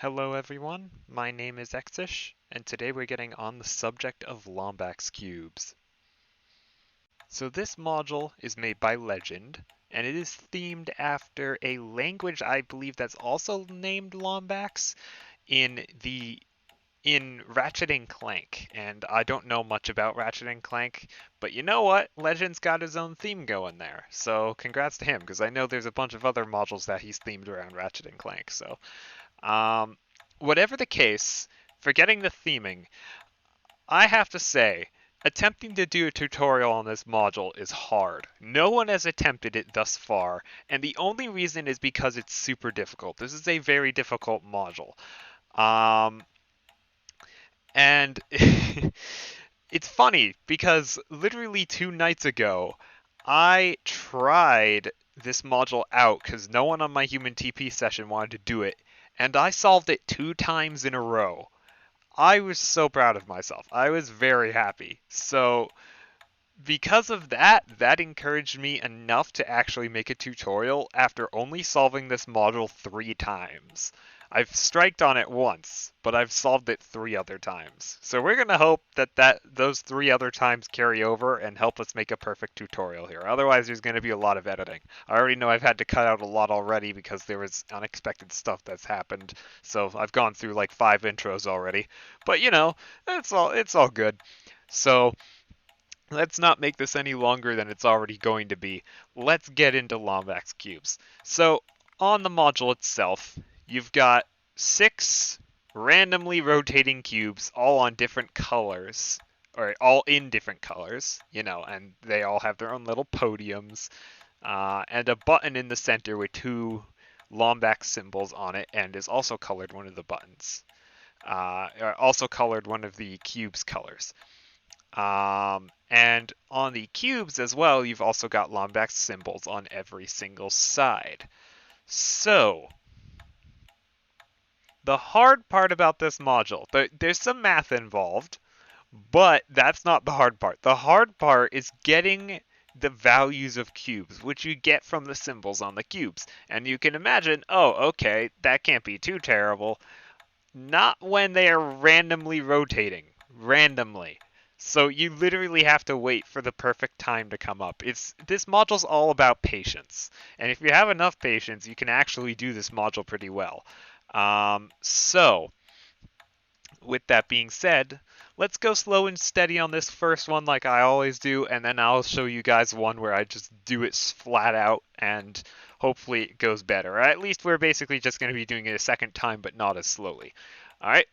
Hello everyone, my name is eXish, and today we're getting on the subject of Lombax cubes. So this module is made by Legend, and it is themed after a language I believe that's also named Lombax in Ratchet and Clank. And I don't know much about Ratchet and Clank, but you know what? Legend's got his own theme going there. So congrats to him, because I know there's a bunch of other modules that he's themed around Ratchet and Clank. So um, whatever the case, forgetting the theming, I have to say, attempting to do a tutorial on this module is hard. No one has attempted it thus far, and the only reason is because it's super difficult. This is a very difficult module. Um, and it's funny because literally 2 nights ago, I tried this module out because no one on my human TP session wanted to do it, and I solved it 2 times in a row. I was so proud of myself. I was very happy. So, because of that, that encouraged me enough to actually make a tutorial after only solving this module 3 times. I've striked on it once, but I've solved it 3 other times. So we're gonna hope that those 3 other times carry over and help us make a perfect tutorial here. Otherwise, there's gonna be a lot of editing. I already know I've had to cut out a lot already because there was unexpected stuff that's happened. So I've gone through like 5 intros already. But it's all good. So let's not make this any longer than it's already going to be. Let's get into Lombax cubes. So, on the module itself, you've got 6 randomly rotating cubes, all on different colors, or all in different colors, and they all have their own little podiums, and a button in the center with 2 Lombax symbols on it, and is also colored one of the buttons. Or also colored one of the cube's colors. And on the cubes as well, you've also got Lombax symbols on every single side. So, the hard part about this module, there's some math involved, but that's not the hard part. The hard part is getting the values of cubes, which you get from the symbols on the cubes. And you can imagine, oh, okay, that can't be too terrible. Not when they are randomly rotating. Randomly. So you literally have to wait for the perfect time to come up. This module's all about patience. And if you have enough patience, you can actually do this module pretty well. So, with that being said, let's go slow and steady on this first one like I always do, and then I'll show you guys one where I just do it flat out and hopefully it goes better. Or at least we're basically just going to be doing it a second time, but not as slowly. Alright,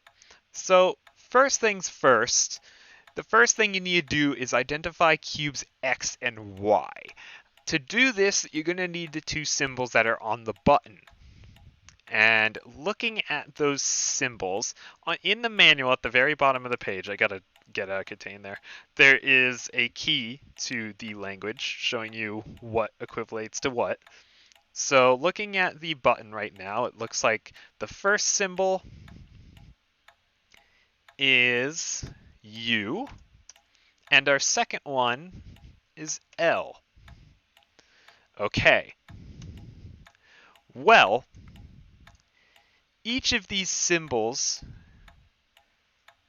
so first things first, the first thing you need to do is identify cubes X and Y. To do this, you're going to need the 2 symbols that are on the button. And looking at those symbols, in the manual at the very bottom of the page, I gotta get a KTANE there, there is a key to the language showing you what equivalates to what. So looking at the button right now, it looks like the first symbol is U, and our second one is L. Okay. Well, each of these symbols,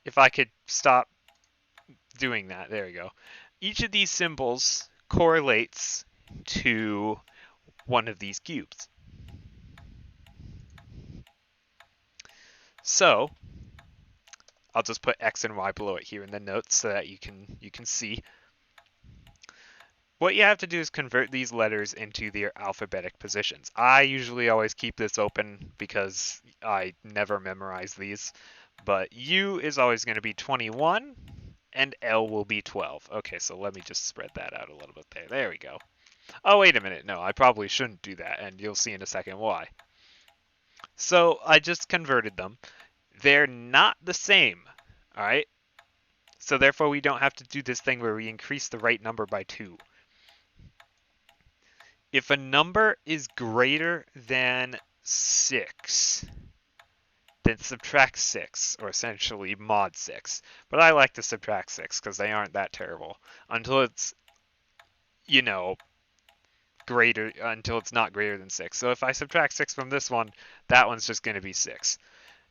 if I could stop doing that, there we go. Each of these symbols correlates to one of these cubes. So, I'll just put X and Y below it here in the notes so that you can see. What you have to do is convert these letters into their alphabetic positions. I usually always keep this open because I never memorize these. But U is always going to be 21, and L will be 12. Okay, so let me just spread that out a little bit there. There we go. Oh, wait a minute. No, I probably shouldn't do that, and you'll see in a second why. So I just converted them. They're not the same, all right? So therefore, we don't have to do this thing where we increase the right number by 2. If a number is greater than 6, then subtract 6, or essentially mod 6. But I like to subtract 6 because they aren't that terrible. Until it's, until it's not greater than 6. So if I subtract 6 from this one, that one's just going to be 6.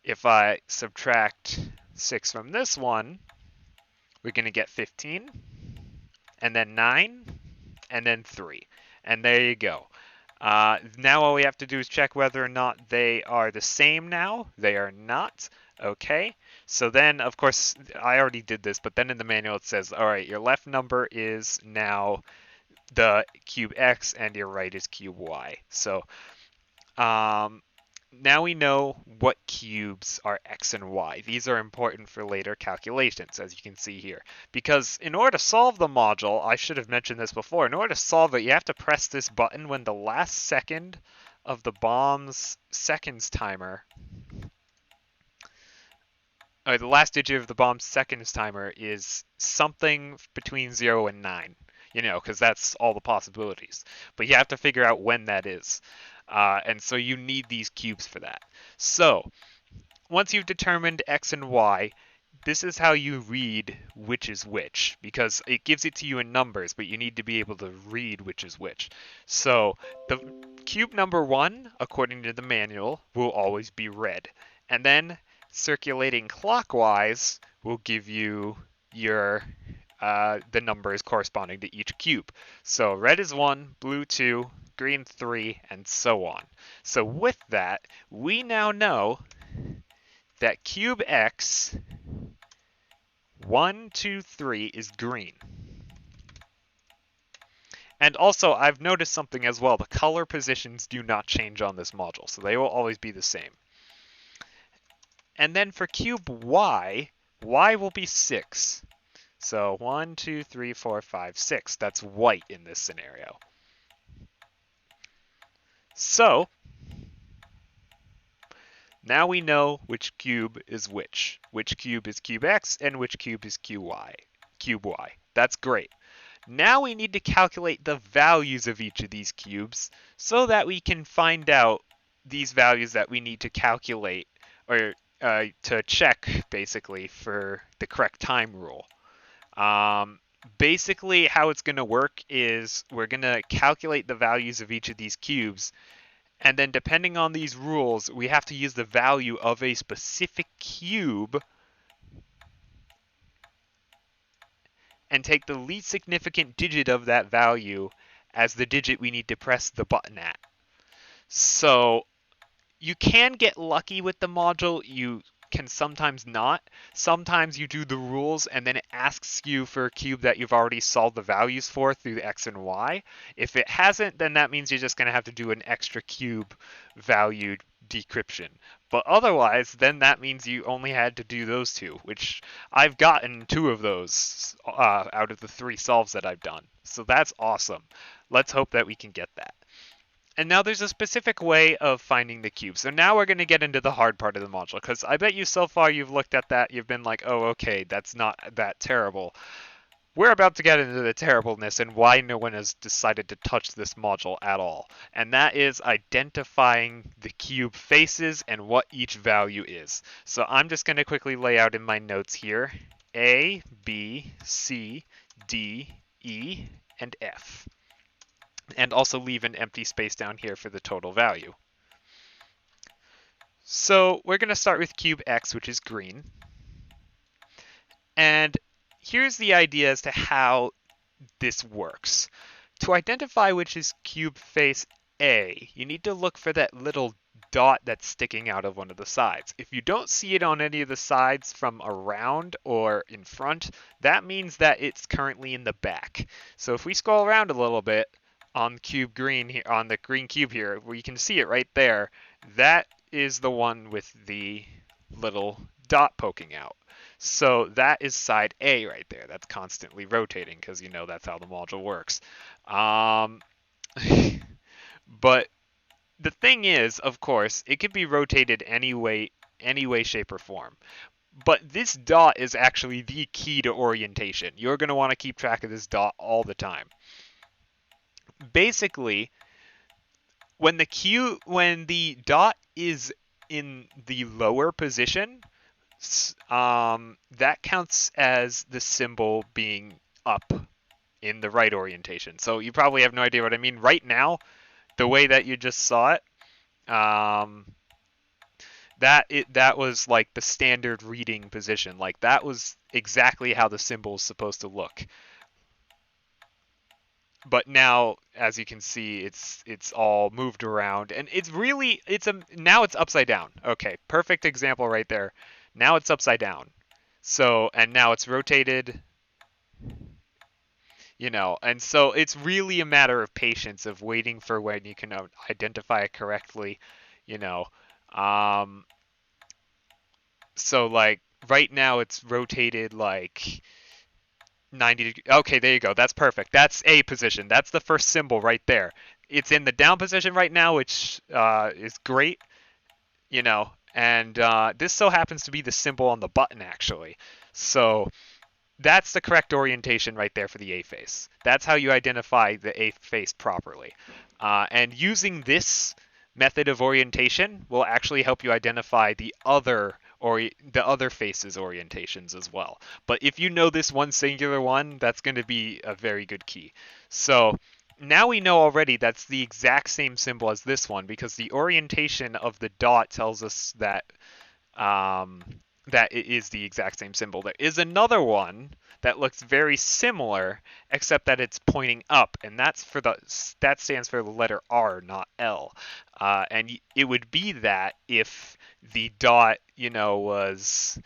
If I subtract 6 from this one, we're going to get 15, and then 9, and then 3. And there you go. Now all we have to do is check whether or not they are the same now. They are not. Okay. So then, of course, I already did this, but then in the manual it says, all right, your left number is now the cube x and your right is cube y. So now we know what cubes are x and y. These are important for later calculations, as you can see here. Because in order to solve the module, I should have mentioned this before, in order to solve it, you have to press this button when the last second of the bomb's seconds timer, or the last digit of the bomb's seconds timer is something between 0 and 9. You know, because that's all the possibilities. But you have to figure out when that is. And so you need these cubes for that. So once you've determined x and y, this is how you read which is which, because it gives it to you in numbers, but you need to be able to read which is which. So the cube number 1, according to the manual, will always be red. And then circulating clockwise will give you your the numbers corresponding to each cube. So red is 1, blue 2, green 3, and so on. So with that, we now know that cube x 1, 2, 3 is green. And also, I've noticed something as well. The color positions do not change on this module, so they will always be the same. And then for cube y, y will be 6. So 1, 2, 3, 4, 5, 6. That's white in this scenario. So now we know which cube is which. Which cube is cube x and which cube is cube y. That's great. Now we need to calculate the values of each of these cubes so that we can find out these values that we need to calculate or to check basically for the correct time rule. Basically how it's going to work is we're going to calculate the values of each of these cubes, and then depending on these rules, we have to use the value of a specific cube and take the least significant digit of that value as the digit we need to press the button at. So you can get lucky with the module. You can sometimes not. Sometimes you do the rules and then it asks you for a cube that you've already solved the values for through the x and y. If it hasn't, then that means you're just going to have to do an extra cube valued decryption. But otherwise, then that means you only had to do those two, which I've gotten 2 of those out of the 3 solves that I've done. So that's awesome. Let's hope that we can get that. And now there's a specific way of finding the cube. So now we're going to get into the hard part of the module, because I bet you so far you've looked at that, you've been like, oh, okay, that's not that terrible. We're about to get into the terribleness and why no one has decided to touch this module at all. And that is identifying the cube faces and what each value is. So I'm just going to quickly lay out in my notes here A, B, C, D, E, and F. And also leave an empty space down here for the total value. So we're going to start with cube x, which is green. And here's the idea as to how this works. To identify which is cube face A, you need to look for that little dot that's sticking out of one of the sides. If you don't see it on any of the sides from around or in front, that means that it's currently in the back. So if we scroll around a little bit, on cube green here, on the green cube here, where you can see it right there, that is the one with the little dot poking out. So that is side A right there. That's constantly rotating because you know that's how the module works. But the thing is, of course, it could be rotated any way, shape, or form. But this dot is actually the key to orientation. You're going to want to keep track of this dot all the time. Basically, when the dot is in the lower position, that counts as the symbol being up in the right orientation. So you probably have no idea what I mean. Right now, the way that you just saw it, that was like the standard reading position. Like that was exactly how the symbol is supposed to look. But now, as you can see, it's all moved around, and it's really now it's upside down. Okay, perfect example right there. Now it's upside down. So, and now it's rotated, and so it's really a matter of patience, of waiting for when you can identify it correctly, you know. Um, so like right now it's rotated like 90 degrees. Okay, there you go. That's perfect. That's A position. That's the first symbol right there. It's in the down position right now, which is great, and this so happens to be the symbol on the button actually. So that's the correct orientation right there for the A face. That's how you identify the A face properly. And using this method of orientation will actually help you identify the other faces orientations as well. But if you know this one singular one, that's going to be a very good key. So now we know already that's the exact same symbol as this one because the orientation of the dot tells us um, that it is the exact same symbol. There is another one that looks very similar, except that it's pointing up, and that stands for the letter R, not L. And it would be that if the dot, was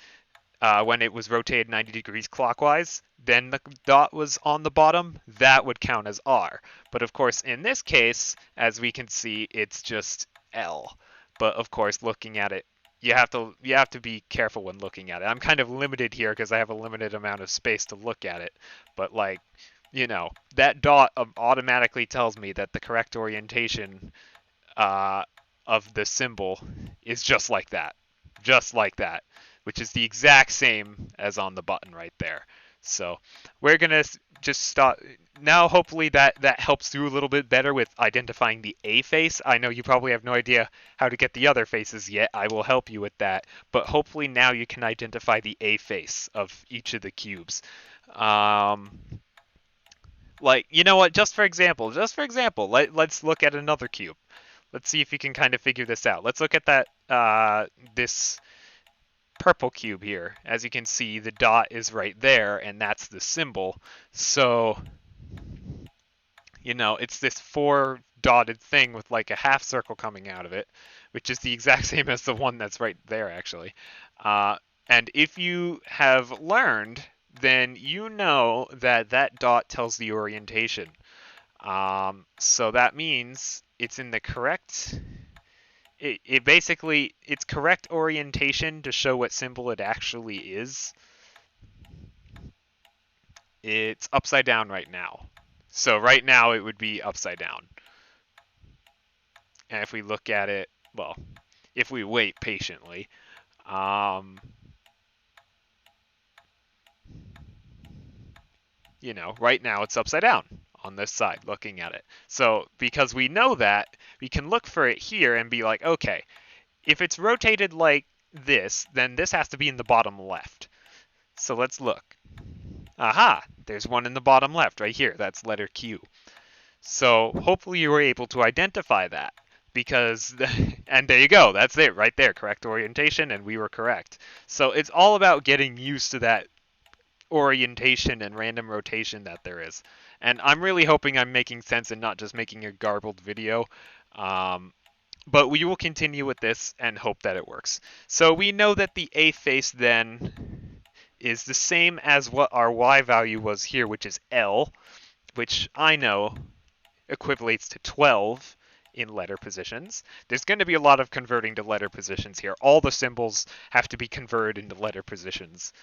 when it was rotated 90 degrees clockwise, then the dot was on the bottom, that would count as R. But of course, in this case, as we can see, it's just L. But of course, looking at it, you have to be careful when looking at it. I'm kind of limited here because I have a limited amount of space to look at it. But like, that dot automatically tells me that the correct orientation uh, of the symbol is just like that, which is the exact same as on the button right there. So we're gonna just stop now. Hopefully that helps you a little bit better with identifying the A face. I know you probably have no idea how to get the other faces yet. I will help you with that, but hopefully now you can identify the A face of each of the cubes. Um, like you know what? Let's look at another cube. Let's see if you can kind of figure this out. Let's look at that this purple cube here. As you can see, the dot is right there, and that's the symbol. So, it's this four dotted thing with like a half circle coming out of it, which is the exact same as the one that's right there, actually. And if you have learned, then you know that that dot tells the orientation. So that means it's in the correct it basically its correct orientation to show what symbol it actually is. It's upside down right now. So right now it would be upside down. And if we look at it, well, if we wait patiently, right now it's upside down on this side looking at it. So because we know that, we can look for it here and be like, okay, if it's rotated like this, then this has to be in the bottom left. So let's look. Aha, there's one in the bottom left right here. That's letter Q. So hopefully you were able to identify that because, and there you go. That's it right there. Correct orientation, and we were correct. So it's all about getting used to that orientation and random rotation that there is. And I'm really hoping I'm making sense and not just making a garbled video. But we will continue with this and hope that it works. So we know that the A face then is the same as what our Y value was here, which is L, which I know equivalates to 12 in letter positions. There's going to be a lot of converting to letter positions here. All the symbols have to be converted into letter positions.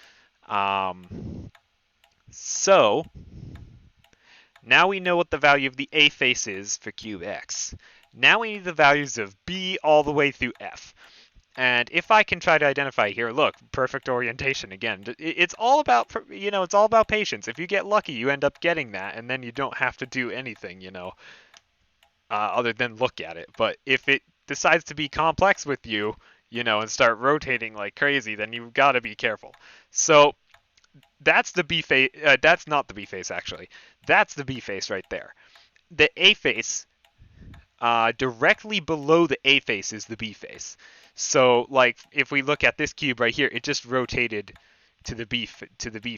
So now we know what the value of the A face is for cube X. Now we need the values of B all the way through F. And if I can try to identify here, look, perfect orientation again. It's all about, it's all about patience. If you get lucky, you end up getting that, and then you don't have to do anything, other than look at it. But if it decides to be complex with you, and start rotating like crazy, then you've got to be careful. So that's the B face. That's not the B face, actually. That's the B face right there. The A face, directly below the A face is the B face. So like if we look at this cube right here, it just rotated to the B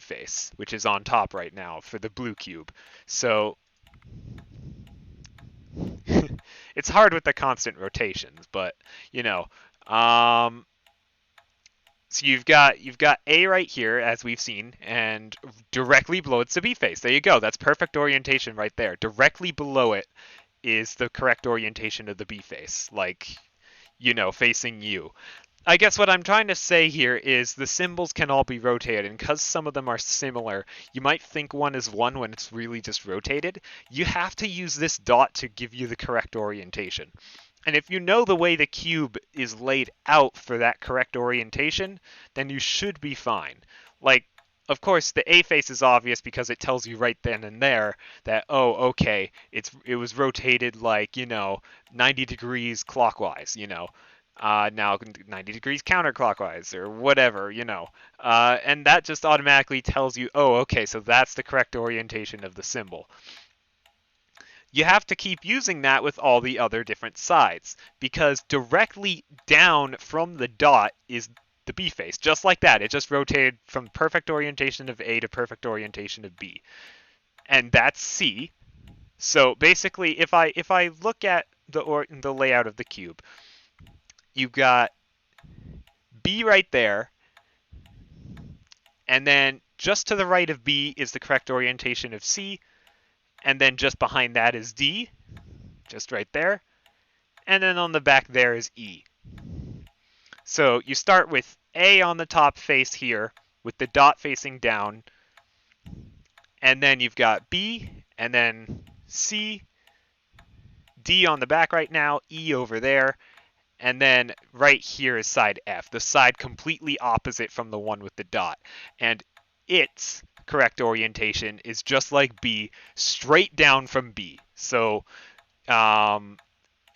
face, which is on top right now for the blue cube. So it's hard with the constant rotations, but you know, um, so you've got A right here, as we've seen, and directly below it's the B face. There you go. That's perfect orientation right there. Directly below it is the correct orientation of the B face, like, facing you. I guess what I'm trying to say here is the symbols can all be rotated, and because some of them are similar, you might think one is one when it's really just rotated. You have to use this dot to give you the correct orientation. And if you know the way the cube is laid out for that correct orientation, then you should be fine. Like, of course, the A face is obvious because it tells you right then and there that, oh, okay, it was rotated like, 90 degrees clockwise, now 90 degrees counterclockwise or whatever, and that just automatically tells you, oh, okay, so that's the correct orientation of the symbol. You have to keep using that with all the other different sides, because directly down from the dot is the B face, just like that. It just rotated from perfect orientation of A to perfect orientation of B, and that's C. So basically, if I look at the layout of the cube, you've got B right there, and then just to the right of B is the correct orientation of C, and then just behind that is D, just right there, and then on the back there is E. So you start with A on the top face here, with the dot facing down, and then you've got B, and then C, D on the back right now, E over there, and then right here is side F, the side completely opposite from the one with the dot. And its correct orientation is just like B, straight down from B. So, all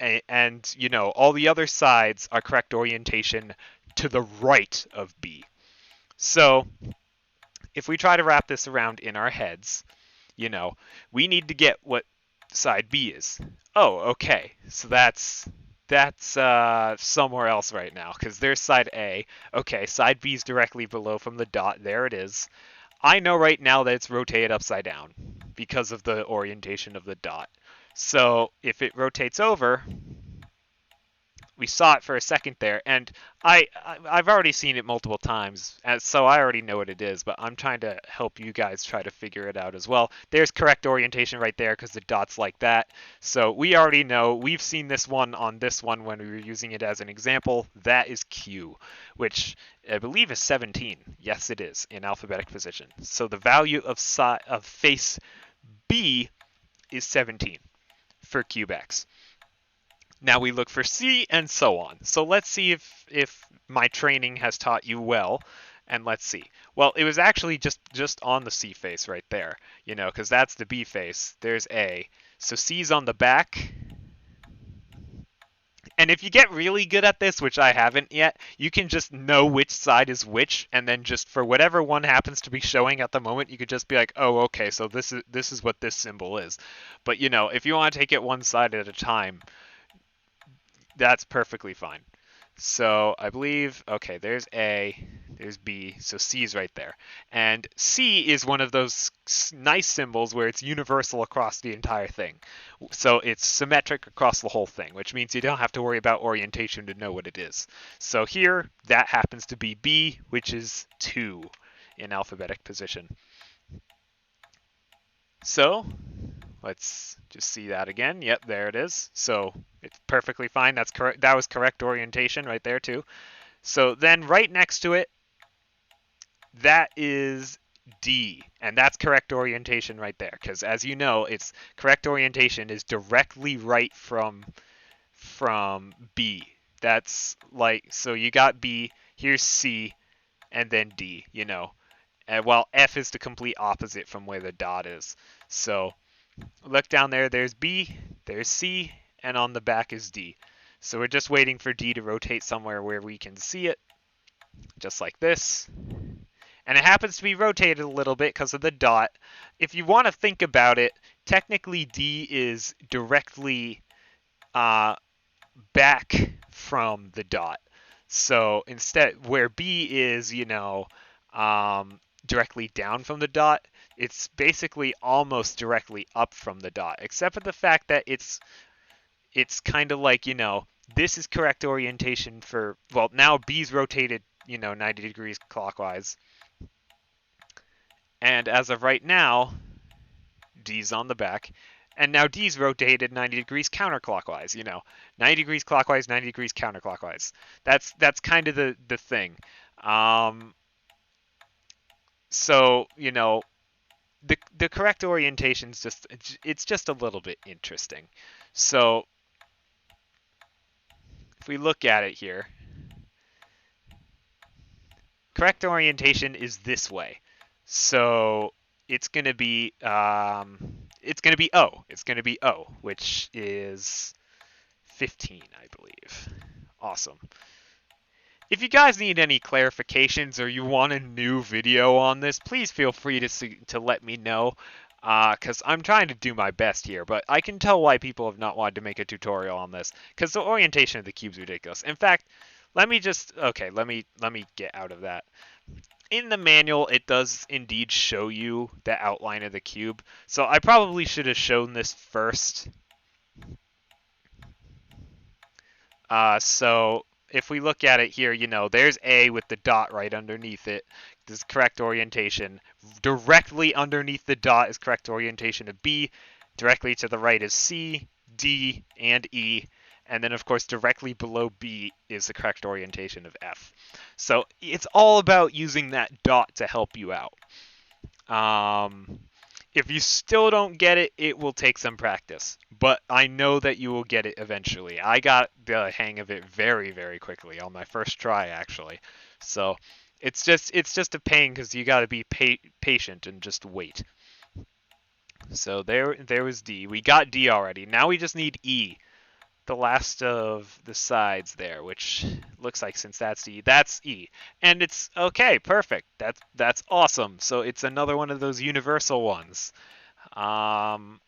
the other sides are correct orientation to the right of B. So, if we try to wrap this around in our heads, we need to get what side B is. Oh, okay. So that's somewhere else right now, because there's side A. Okay, side B is directly below from the dot. There it is. I know right now that it's rotated upside down because of the orientation of the dot. So if it rotates over, we saw it for a second there, and I've already seen it multiple times, so I already know what it is, but I'm trying to help you guys try to figure it out as well. There's correct orientation right there because the dot's like that. So we already know. We've seen this one on this one when we were using it as an example. That is Q, which I believe is 17. Yes, it is in alphabetic position. So the value of face B is 17 for cube X. Now we look for C and so on. So let's see if my training has taught you well, and let's see. Well, it was actually just on the C face right there, because that's the B face. There's A. So C's on the back. And if you get really good at this, which I haven't yet, you can just know which side is which, and then just for whatever one happens to be showing at the moment, you could just be like, oh, okay, so this is what this symbol is. But if you want to take it one side at a time, that's perfectly fine. So I believe, okay, there's A, there's B, so C is right there. And C is one of those nice symbols where it's universal across the entire thing. So it's symmetric across the whole thing, which means you don't have to worry about orientation to know what it is. So here, that happens to be B, which is 2 in alphabetic position. So let's just see that again. Yep, there it is. So it's perfectly fine. That's correct. That was correct orientation right there too. So then right next to it, that is D, and that's correct orientation right there. Because as you know, it's correct orientation is directly right from B. That's like, so you got B, here's C, and then D. While F is the complete opposite from where the dot is. So look down there, there's B, there's C, and on the back is D. So we're just waiting for D to rotate somewhere where we can see it, just like this. And it happens to be rotated a little bit because of the dot. If you want to think about it, technically D is directly back from the dot. So instead, where B is, directly down from the dot, it's basically almost directly up from the dot, except for the fact that it's kind of like, this is correct orientation for, well, now B's rotated, 90 degrees clockwise. And as of right now, D's on the back. And now D's rotated 90 degrees counterclockwise, 90 degrees clockwise, 90 degrees counterclockwise. That's kind of the thing. Um, so, the correct orientation is it's just a little bit interesting. So if we look at it here, correct orientation is this way. So it's going to be O. It's going to be O, which is 15, I believe. Awesome. If you guys need any clarifications or you want a new video on this, please feel free to let me know, because I'm trying to do my best here, but I can tell why people have not wanted to make a tutorial on this, because the orientation of the cube's ridiculous. In fact, let me get out of that. In the manual, it does indeed show you the outline of the cube, so I probably should have shown this first. So if we look at it here, there's A with the dot right underneath it. This is correct orientation. Directly underneath the dot is correct orientation of B. Directly to the right is C, D, and E. And then, of course, directly below B is the correct orientation of F. So it's all about using that dot to help you out. If you still don't get it, it will take some practice. But I know that you will get it eventually. I got the hang of it very, very quickly on my first try, actually. So it's just a pain because you got to be patient and just wait. So there was D. We got D already. Now we just need E, the last of the sides there, which looks like, since that's E, that's E. And it's okay, perfect. That's awesome. So it's another one of those universal ones. And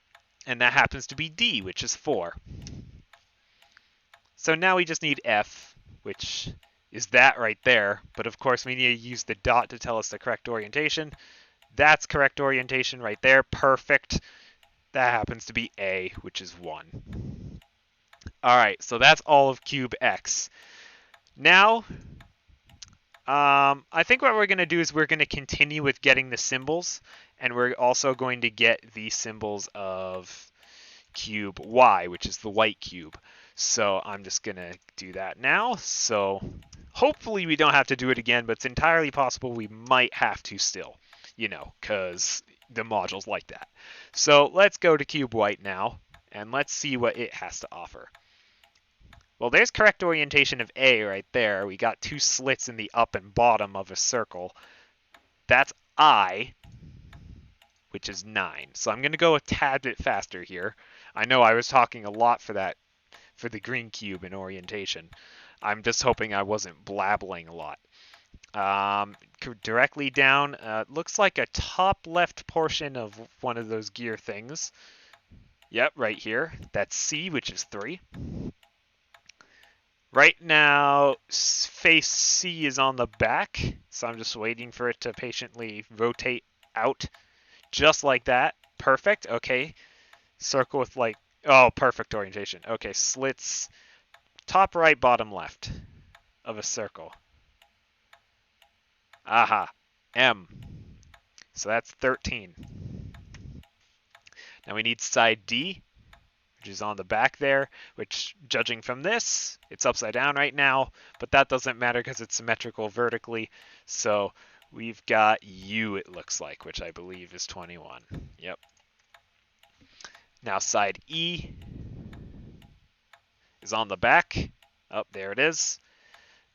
that happens to be D, which is 4. So now we just need F, which is that right there. But of course, we need to use the dot to tell us the correct orientation. That's correct orientation right there. Perfect. That happens to be A, which is 1. All right, so that's all of cube X. Now, I think what we're going to do is we're going to continue with getting the symbols, and we're also going to get the symbols of cube Y, which is the white cube. So I'm just going to do that now. So hopefully we don't have to do it again, but it's entirely possible we might have to still, because the module's like that. So let's go to cube white now, and let's see what it has to offer. Well, there's correct orientation of A right there. We got 2 slits in the up and bottom of a circle. That's I, which is 9. So I'm going to go a tad bit faster here. I know I was talking a lot for the green cube in orientation. I'm just hoping I wasn't blabbling a lot. Directly down, looks like a top left portion of one of those gear things. Yep, right here. That's C, which is 3. Right now, face C is on the back, so I'm just waiting for it to patiently rotate out, just like that. Perfect, okay. Circle with perfect orientation. Okay, slits top right, bottom left of a circle. Aha, M. So that's 13. Now we need side D, which is on the back there, which, judging from this, it's upside down right now, but that doesn't matter because it's symmetrical vertically. So we've got U, it looks like, which I believe is 21. Yep. Now side E is on the back. Oh, there it is.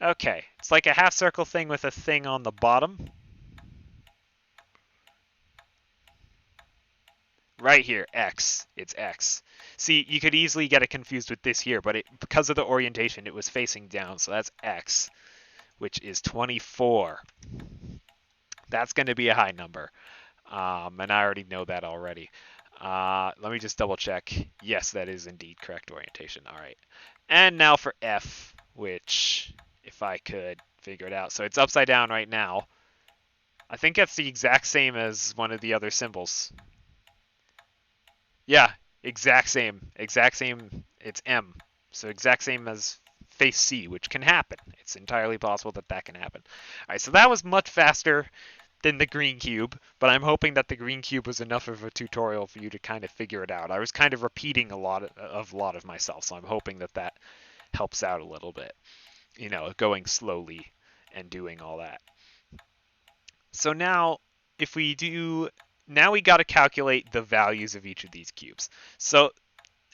Okay, it's like a half circle thing with a thing on the bottom. Right here, X. It's X. See, you could easily get it confused with this here, but because of the orientation, it was facing down, so that's X, which is 24. That's going to be a high number, and I already know that already. Let me just double check. Yes, that is indeed correct orientation. All right. And now for F, which if I could figure it out. So it's upside down right now. I think that's the exact same as one of the other symbols. Yeah, exact same. Exact same. It's M. So exact same as face C, which can happen. It's entirely possible that that can happen. All right, so that was much faster than the green cube, but I'm hoping that the green cube was enough of a tutorial for you to kind of figure it out. I was kind of repeating a lot of myself, so I'm hoping that that helps out a little bit. You know, going slowly and doing all that. So now, if we do, now we got to calculate the values of each of these cubes. So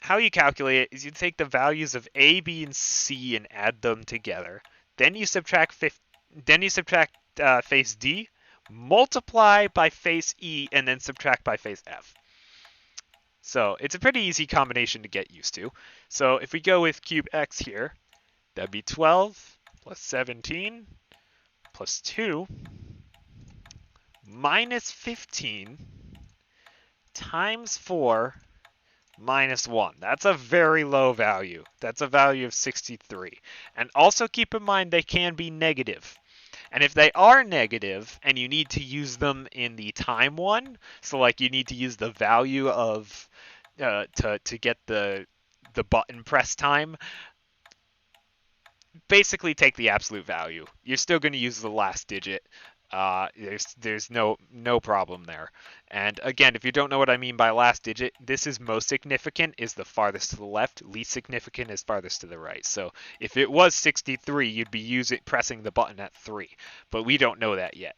how you calculate it is you take the values of A, B, and C and add them together. Then you subtract face D, multiply by face E, and then subtract by face F. So it's a pretty easy combination to get used to. So if we go with cube X here, that'd be 12 plus 17 plus 2 minus 15 times 4 minus 1. That's a very low value. That's a value of 63. And also keep in mind they can be negative. And if they are negative and you need to use them in the time one, so like you need to use the value of to get the button press time, basically take the absolute value. You're still going to use the last digit. There's no problem there. And again, if you don't know what I mean by last digit, this is most significant is the farthest to the left, least significant is farthest to the right. So if it was 63, you'd be pressing the button at 3, but we don't know that yet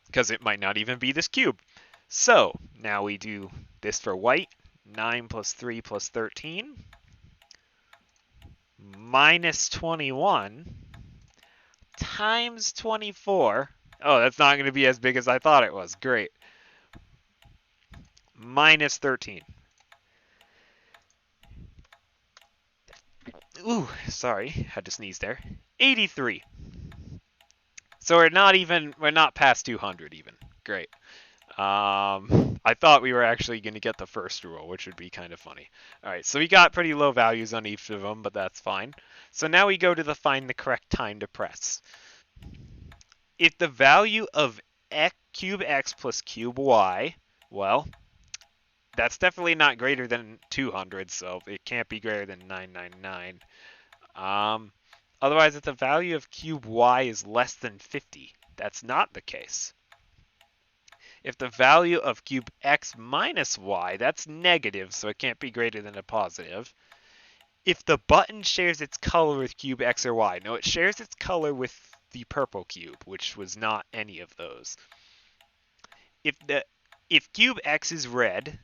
because it might not even be this cube. So now we do this for white. 9 plus 3 plus 13 minus 21 times 24. Oh, that's not going to be as big as I thought it was. Great. Minus 13. Ooh, sorry. Had to sneeze there. 83. So we're not past 200 even. Great. I thought we were actually going to get the first rule, which would be kind of funny. All right, so we got pretty low values on each of them, but that's fine. So now we go to find the correct time to press. If the value of cube x plus cube y, well, that's definitely not greater than 200, so it can't be greater than 999. Otherwise, if the value of cube y is less than 50, that's not the case. If the value of cube x minus y, that's negative, so it can't be greater than a positive. If the button shares its color with cube x or y, no, it shares its color with the purple cube, which was not any of those. If cube x is red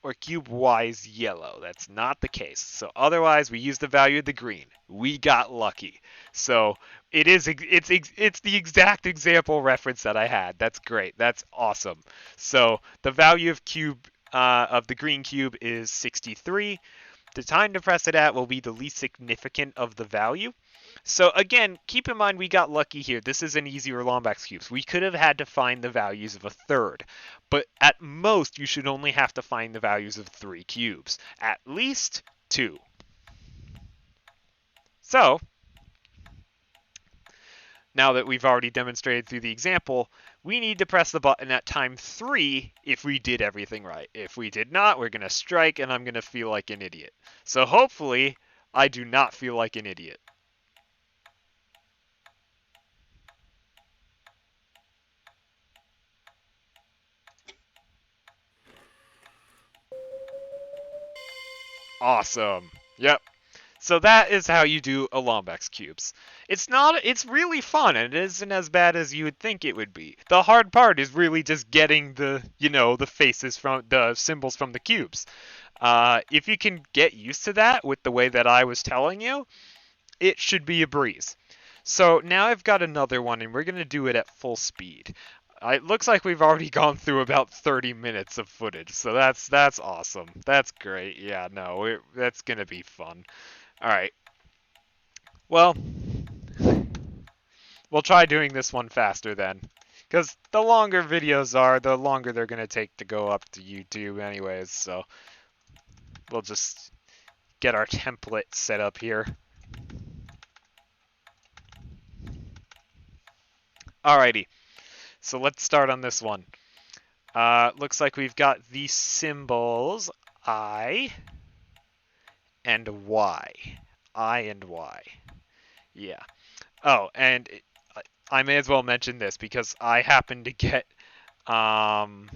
or cube y is yellow, that's not the case. So otherwise, we use the value of the green. We got lucky. So it's the exact example reference that I had. That's great. That's awesome. So the value of the green cube is 63. The time to press it at will be the least significant of the value. So again, keep in mind we got lucky here. This is an easier Lombax cubes. We could have had to find the values of a third, but at most you should only have to find the values of 3 cubes. At least 2. So now that we've already demonstrated through the example, we need to press the button at time 3 if we did everything right. If we did not, we're going to strike and I'm going to feel like an idiot. So hopefully I do not feel like an idiot. Awesome. Yep. So that is how you do a Lombax cubes. It's really fun and it isn't as bad as you would think it would be. The hard part is really just getting the faces from the symbols from the cubes. If you can get used to that with the way that I was telling you, it should be a breeze. So now I've got another one and we're going to do it at full speed. It looks like we've already gone through about 30 minutes of footage, so that's awesome. That's great. Yeah, no, that's going to be fun. All right. Well, we'll try doing this one faster then, because the longer videos are, the longer they're going to take to go up to YouTube anyways, so we'll just get our template set up here. Alrighty, so let's start on this one. Looks like we've got the symbols I and Y. I and Y. Yeah. Oh, and I may as well mention this because I happen to get um,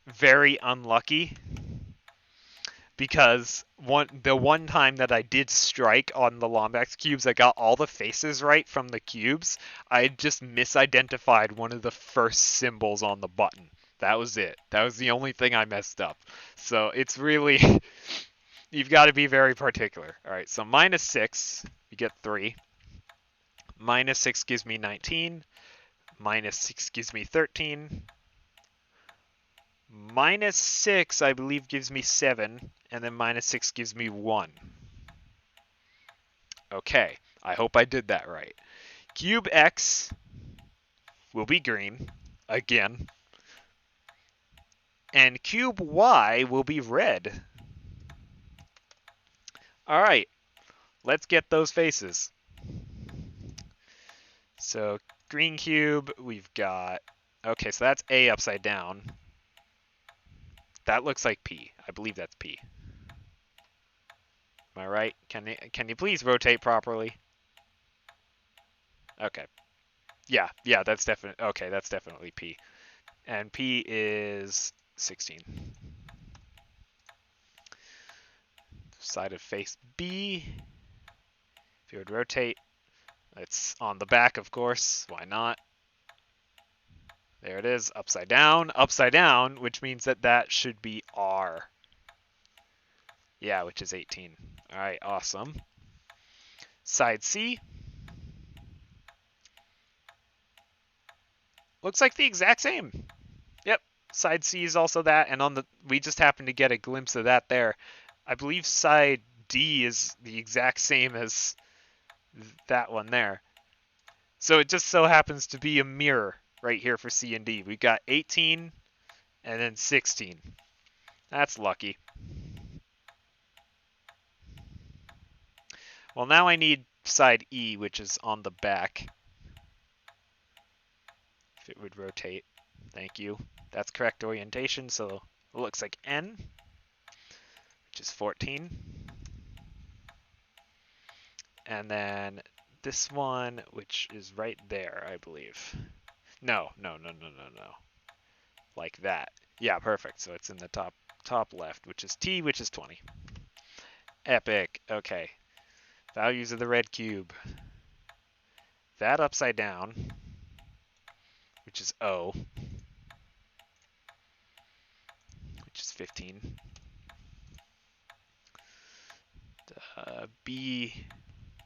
very unlucky because the one time that I did strike on the Lombax cubes, I got all the faces right from the cubes. I just misidentified one of the first symbols on the button. That was it. That was the only thing I messed up. So it's really you've got to be very particular. All right, so -6, you get 3. -6 gives me 19. -6 gives me 13. -6, I believe, gives me 7. And then -6 gives me 1. Okay, I hope I did that right. Cube X will be green, again. And cube Y will be red. All right, let's get those faces. So green cube, we've got... Okay, so that's A upside down. That looks like P. I believe that's P. Am I right? Can you please rotate properly? Okay. Yeah, that's definitely... Okay, that's definitely P. And P is 16. Side of face B. If you would rotate, it's on the back, of course. Why not? There it is, upside down, which means that that should be R. Yeah, which is 18. All right, awesome. Side C. Looks like the exact same. Yep, side C is also that, and on the we just happened to get a glimpse of that there. I believe side D is the exact same as that one there. So it just so happens to be a mirror right here for C and D. We got 18 and then 16. That's lucky. Well, now I need side E, which is on the back. If it would rotate. Thank you. That's correct orientation, so it looks like N, which is 14. And then this one, which is right there, I believe. No. Like that. Yeah, perfect. So it's in the top left, which is T, which is 20. Epic. Okay. Values of the red cube. That upside down, which is O, which is 15. B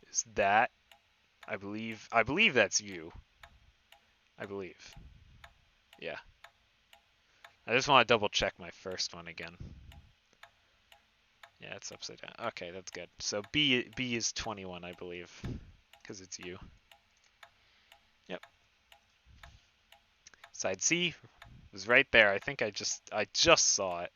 is that. I believe that's U. I believe. Yeah. I just want to double check my first one again. Yeah, it's upside down. Okay, that's good. So B is 21, I believe, because it's U. Yep. Side C was right there. I think I just saw it.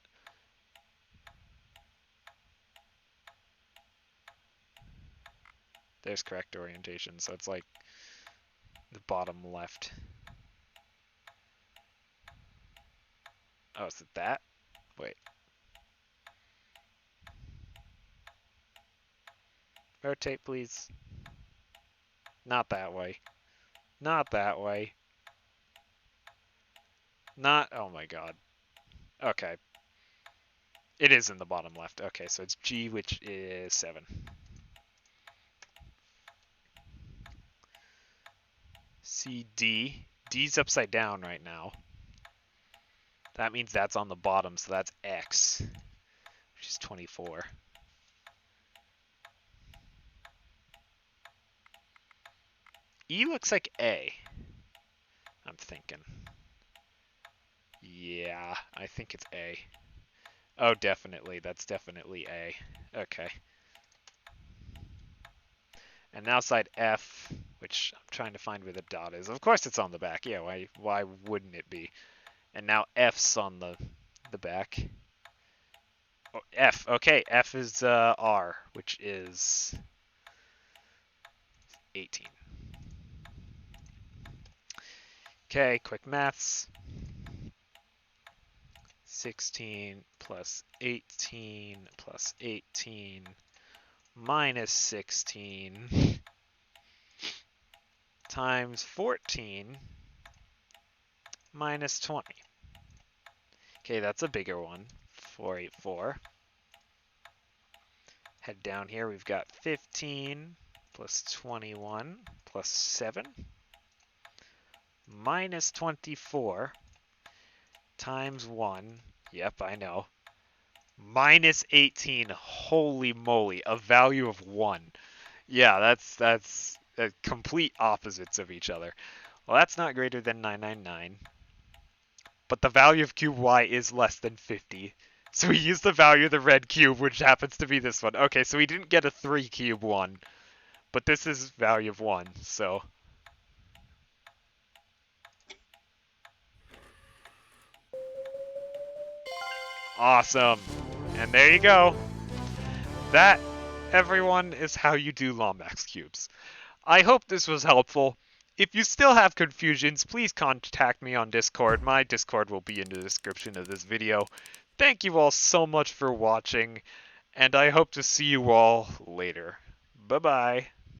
There's correct orientation, so it's like the bottom left. Oh, is it that? Wait. Rotate, please. Not that way. Not that way. Not... Oh my god. Okay. It is in the bottom left. Okay, so it's G, which is 7. C, D. D's upside down right now. That means that's on the bottom, so that's X, which is 24. E looks like A. I'm thinking. Yeah, I think it's A. Oh, definitely. That's definitely A. Okay. And now side F, which I'm trying to find where the dot is. Of course it's on the back. Yeah, why wouldn't it be? And now F's on the back. Oh, F. Okay, F is R, which is 18. Okay, quick maths. 16 plus 18 plus 18 minus 16 times 14 minus 20. Okay, that's a bigger one. 484. Head down here, we've got 15 plus 21 plus 7 minus 24 times 1. Yep, I know. Minus 18. Holy moly, a value of 1. Yeah, that's complete opposites of each other. Well, that's not greater than 999. But the value of cube y is less than 50. So we use the value of the red cube, which happens to be this one. Okay, so we didn't get a 3 cube 1. But this is value of 1, so... Awesome. And there you go. That, everyone, is how you do Lombax cubes. I hope this was helpful. If you still have confusions, please contact me on Discord. My Discord will be in the description of this video. Thank you all so much for watching, and I hope to see you all later. Bye-bye.